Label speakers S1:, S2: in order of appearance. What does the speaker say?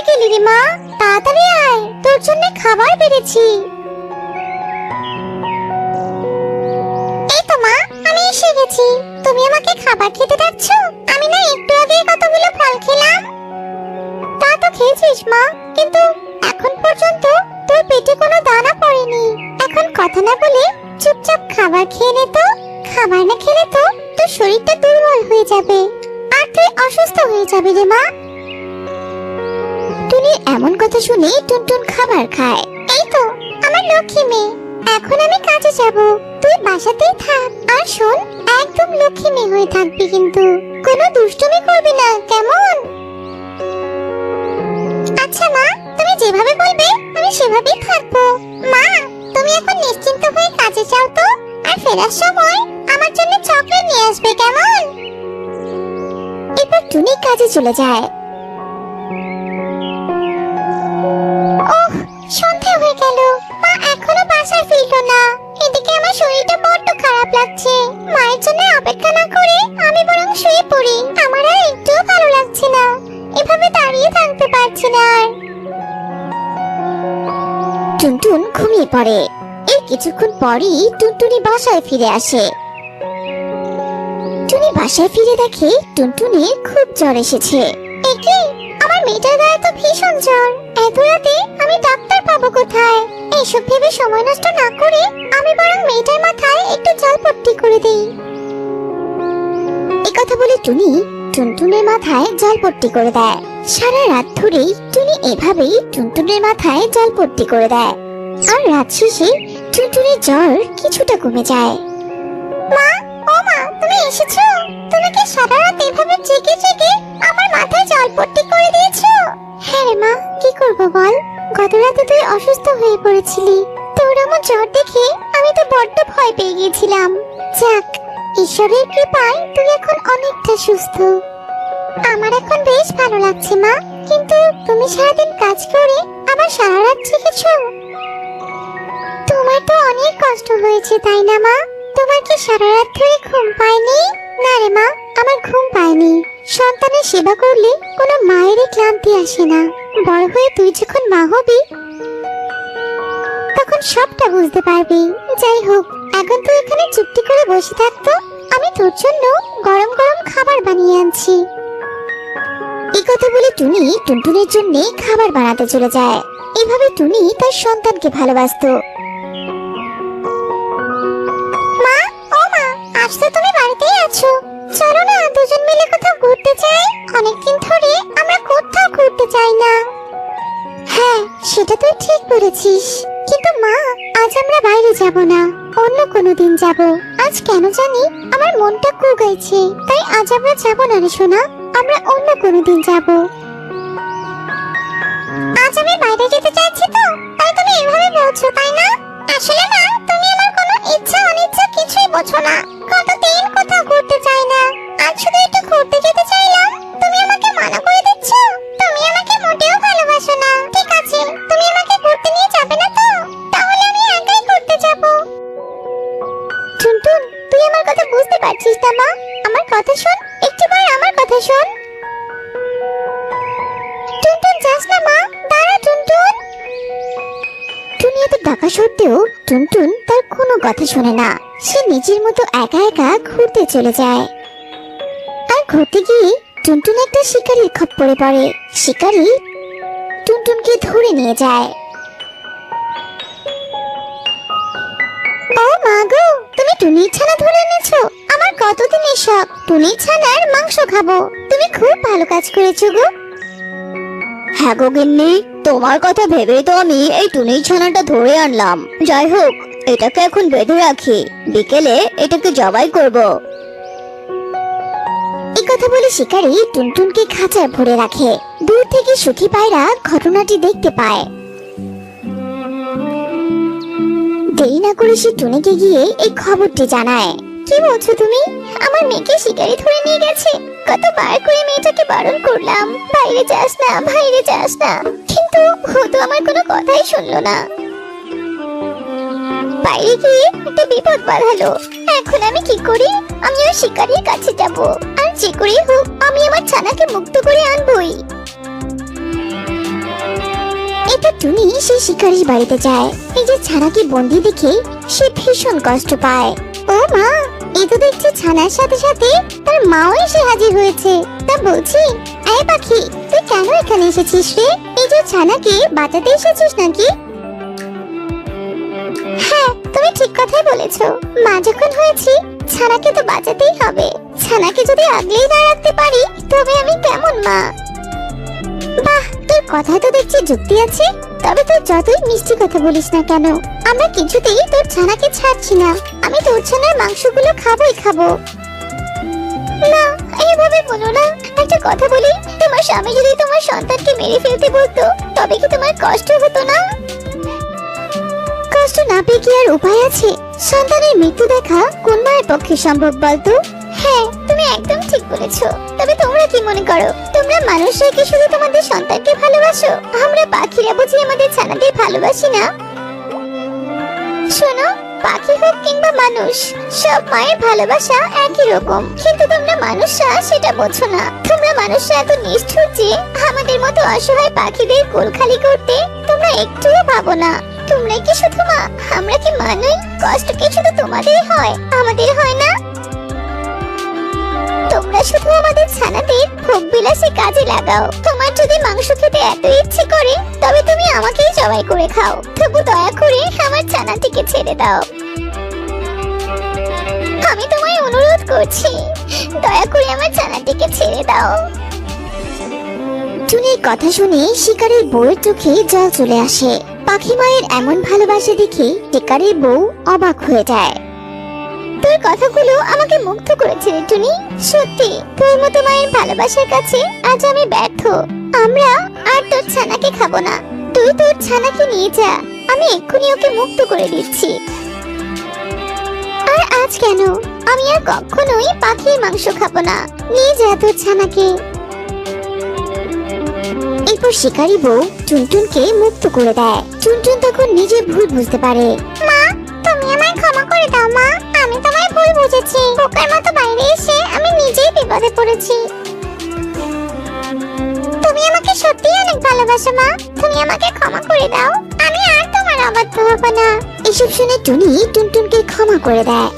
S1: কোথায় গেলি রে মা? তাড়াতাড়ি আয়, তোর জন্য খাবার বেড়েছি। এই তো মা, আমি এসে গেছি। তুমি আমাকে খাবার খেতে যাচ্ছ? আমি না একটু আগে কতগুলো ফল খেলাম। তা তো খেয়েছিস মা, কিন্তু এখন পর্যন্ত তোর পেটে কোনো দানা পড়েনি। এখন কথা না বলে চুপচাপ খাবার খেয়ে নে তো। খাবার না খেলে তো তোর শরীরটা দুর্বল হয়ে যাবে, আর তুই অসুস্থ হয়ে যাবি রে মা। টুনির এমন কথা শুনে টুনটুন খাবার খায়। এই তো আমার লক্ষ্মী মেয়ে, এখন আমি কাজে যাব, তুই বাসাতেই থাক। আর শোন, একদম লক্ষ্মী মেয়ে হয়ে থাকবি, কিন্তু কোনো দুষ্টুমি করবি না, কেমন? আচ্ছা মা, তুমি যেভাবে বলবে আমি সেভাবেই থাকবো। মা, তুমি এখন নিশ্চিন্ত হয়ে কাজে যাও তো, আর ফেরার সময় আমার জন্য চকলেট নিয়ে আসবে, কেমন? এরপর টুনি কাজে চলে যায়। ওহ, সন্ধ্যা হয়ে গেল, মা এখনো বাসায় ফিরলো না। এদিকে আমার শরীরটা বড্ড খারাপ লাগছে। মায়ের জন্য অপেক্ষা না করে আমি বরং শুয়ে পড়ি। আমার আর একটুও ভালো লাগছে না, এভাবে দাঁড়িয়ে থাকতে পারছি না আর। টুনটুন ঘুমিয়ে পড়ে। এর কিছুক্ষণ পরই টুনটুনি বাসায় ফিরে আসে। টুনি বাসায় ফিরে দেখে টুনটুনির খুব জ্বর এসেছে। একি, আমার মেয়েটার গায়ে তো ভীষণ জ্বর। এত রাতে আমি ডাক্তার পাবো কোথায়? এইসব ভেবে সময় নষ্ট না করে আমি বরং মেয়েটার মাথায় একটু জলপট্টি করে দেই। এই কথা বলে টুনি টুনটুনের মাথায় জলপট্টি করে দেয়। সারা রাত ধরেই টুনি এভাবেই টুনটুনের মাথায় জলপট্টি করে দেয়, আর রাত শেষে টুনটুনের জ্বর কিছুটা কমে যায়। মা, ও মা, তুমি এসেছো? তুমি কি সারা রাত এভাবে জেগে জেগে আমার মাথায় জলপট্টি করে দিয়েছো? হ্যাঁ রে মা, কি করবো বল? গত রাতে তুই অসুস্থ হয়ে পড়েছিলি, তোর আমার জ্বর দেখে আমি তো বড্ড ভয় পেয়ে গিয়েছিলাম। যাক, ঈশ্বরের কৃপায় তুই এখন অনেকটা সুস্থ। আমার এখন বেশ ভালো লাগছে মা, কিন্তু তুমি সারাদিন কাজ করে আবার সারা রাত জেগেছো। তোমার তো অনেক কষ্ট হয়েছে, তাই না মা? তোমার কি সারা রাত ধরে ঘুম পায়নি? না রে মা, আমার ঘুম পায়নি। সন্তানের সেবা করলে কোনো মায়েরই ক্লান্তি আসে না। বড় হয়ে তুই যখন মা হবি তখন সবটা বুঝতে পারবি। যাই হোক, এখন তুই এখানে চুপটি করে বসে থাকতো, আমি তোর জন্য গরম গরম খাবার বানিয়ে আনছি। এই কথা বলে টুনি টুনটুনের জন্য খাবার বানাতে চলে যায়। এভাবে টুনি তার সন্তানকে ভালোবাসতো। মা, ও মা, আজ তো তুমি বাড়িতেই আছো। চলো না দুজন মিলে কোথাও ঘুরতে যাই। অনেকদিন ধরে আমরা কোথাও ঘুরতে যাই না। হ্যাঁ, সেটা তুই ঠিক বলেছিস, কিন্তু মা, আজ আমরা বাইরে যাব না, অন্য কোনো দিন যাব। আজ কেন জানি আমার মনটা কুগাইছে, তাই আজ আমরা যাব না রে সোনা, আমরা অন্য কোনো দিন যাব। আজ আমি বাইরে যেতে চাইছি তো, তাই তুমি এভাবে বলছো, তাই না? আসলে মা, তুমি আমার কোনো ইচ্ছা অনিচ্ছা কিছুই বোঝো না। কতদিন কোথাও ঘুরতে যাই না, আজ শুধু একটু ঘুরতে যেতে চাইলাম, তুমি আমাকে মানা করে দিচ্ছ। তুমি আমাকে মোটেও ভালোবাসো না। ঠিক আছে, তুমি আমাকে ঘুরতে নিয়ে যাবে না তো? তাহলে আমি একাই ঘুরতে যাব। টুনটুন, তুই আমার কথা বুঝতে পারছিস না মা? আমার কথা শোন, একটিবার আমার কথা শোন। টুনটুন, যাস না মা, দাঁড়া টুনটুন। টুনি এত ডাকা সত্ত্বেও টুনটুন তার কোনো কথা শোনে না। সে নিজের মতো একা একা ঘুরতে চলে যায়। আর ঘুরতে গিয়ে টুনটুন একটা শিকারীর খপ্পরে পড়ে। শিকারী টুনটুনকে ধরে নিয়ে যায়। ও মা গো, তুমি টুনির ছানা ধরে এনেছো? আমার কতদিনের শখ টুনির ছানার মাংস খাবো। তুমি খুব ভালো কাজ করেছো গো।
S2: হ্যাঁ গো গিন্নি, তোমার কথা ভেবেই তো আমি এই টুনির ছানাটা ধরে আনলাম। যাই হোক, এটাকে এখন বেঁধে রাখি, বিকেলে এটাকে জবাই করব।
S1: এই কথা বলে শিকারী টুনটুনকে খাঁচায় ভরে রাখে। দূর থেকে সুখী পায়রা ঘটনাটি দেখতে পায়। দেরি না করে সে টুনিকে গিয়ে এই খবরটি জানায়। কি বলছো তুমি? আমার মেয়েকে শিকারী ধরে নিয়ে গেছে। কতবার করে মেয়েটাকে বারণ করলাম, বাইরে যাস না, বাইরে যাস না, কিন্তু ও তো আমার কোনো কথাই শুনলো না। বাইরে গিয়ে একটা বিপদ বাঁধালো। এখন আমি কি করি? আমি ওই শিকারীর কাছে যাব, আর যে করেই হোক আমি আমার ছানাকে মুক্ত করে আনবই। এরপর টুনি সেই শিকারীর বাড়িতে যায়। নিজের ছানাকে বন্দি দেখে সে ভীষণ কষ্ট পায়। ও মা, এই তো দেখছি ছানার সাথে সাথে তার মাও এসে হাজির হয়েছে। তা বলছি, এই পাখি, তুই কেন এখানে এসেছিস রে? এই যে ছানাকে বাঁচাতে এসেছিস নাকি? হ্যাঁ, তুমি ঠিক কথাই বলেছো। মা যখন হয়েছি, ছানাকে তো বাঁচাতেই হবে। ছানাকে যদি আগলেই না রাখতে পারি, তবে আমি কেমন মা? বাহ, তোর কথা তো দেখছি যুক্তি আছে। তবে তুই যতই মিষ্টি কথা বলিস না কেন, আমরা কিছুতেই তোর ছানাকে ছাড়ছি না। আমি তোর ছানার মাংসগুলো খাবোই খাবো। না, এইভাবে বলো না। একটা কথা বলি, তোমার স্বামী যদি তোমার সন্তানকে মেরে ফেলতে বলতো, তবে কি তোমার কষ্ট হতো না? কষ্ট না পেয়ে কি আর উপায় আছে? সন্তানের মৃত্যু দেখা কোন মায়ের পক্ষে সম্ভব বলতো? হ্যাঁ, তুমি একদম ঠিক বলেছো। তবে তোমরা কি মনে করো, তোমরা মানুষরা কি শুধু তোমাদের সন্তানকে ভালোবাসো? আমরা পাখিরা বুঝি আমাদের ছানাদের ভালোবাসি না? শোনো, পাখি হোক কিংবা মানুষ, সব মায়ের ভালোবাসা একই রকম। কিন্তু তোমরা মানুষরা সেটা বোঝো না। তোমরা মানুষরা এত নিষ্ঠুর যে আমাদের মতো অসহায় পাখিদের কোল খালি করতে তোমরা একটুও ভাবো না। তোমরা কি শুধু মা? আমরা কি মা নই? কষ্ট কি শুধু তোমাদের হয়, আমাদের হয় না? তোমরা শুধু আমাদের ছানাদের ভোগ বিলাসে কাজে লাগাও। তোমার যদি মাংস খেতে এত ইচ্ছে করে, তবে তুমি আমাকেই জবাই করে খাও। তবু দয়া করে আমার ছানাটিকে ছেড়ে দাও। আমি তোমায় অনুরোধ করছি, দয়া করে আমার ছানাটিকে ছেড়ে দাও। টুনির কথা শুনে শিকারের বউয়ের চোখে জল চলে আসে। পাখি মায়ের এমন ভালোবাসা দেখে শিকারের বউ অবাক হয়ে যায়। তোর কথাগুলো আমাকে মুগ্ধ করেছে রে টুনি। সত্যি, তোর মতো মায়ের ভালোবাসার কাছে আজ আমি ব্যর্থ। আমরা আর তোর ছানাকে খাবো না। তুই তোর ছানাকে নিয়ে যা, আমি এক্ষুনি ওকে মুক্ত করে দিচ্ছি। আর আজ কেন? আমি আর কখনোই পাখির মাংস খাবো না। নিয়ে যা তোর ছানাকে। এরপর শিকারী বউ টুনটুনকে মুক্ত করে দেয়। টুনটুন তখন নিজের ভুল বুঝতে পারে। মা, তুমি আমায় ক্ষমা করে দাও মা। আমি তোমায় ভুল বুঝেছি। বোকার মতো বাইরে এসে আমি নিজেই বিপদে পড়েছি। তুমি আমাকে সত্যিই অনেক ভালোবাসো মা। তুমি আমাকে ক্ষমা করে দাও। আমি আর তোমার অবাধ্য হব না। এসব শুনে টুনি টুনটুনকে ক্ষমা করে দেয়।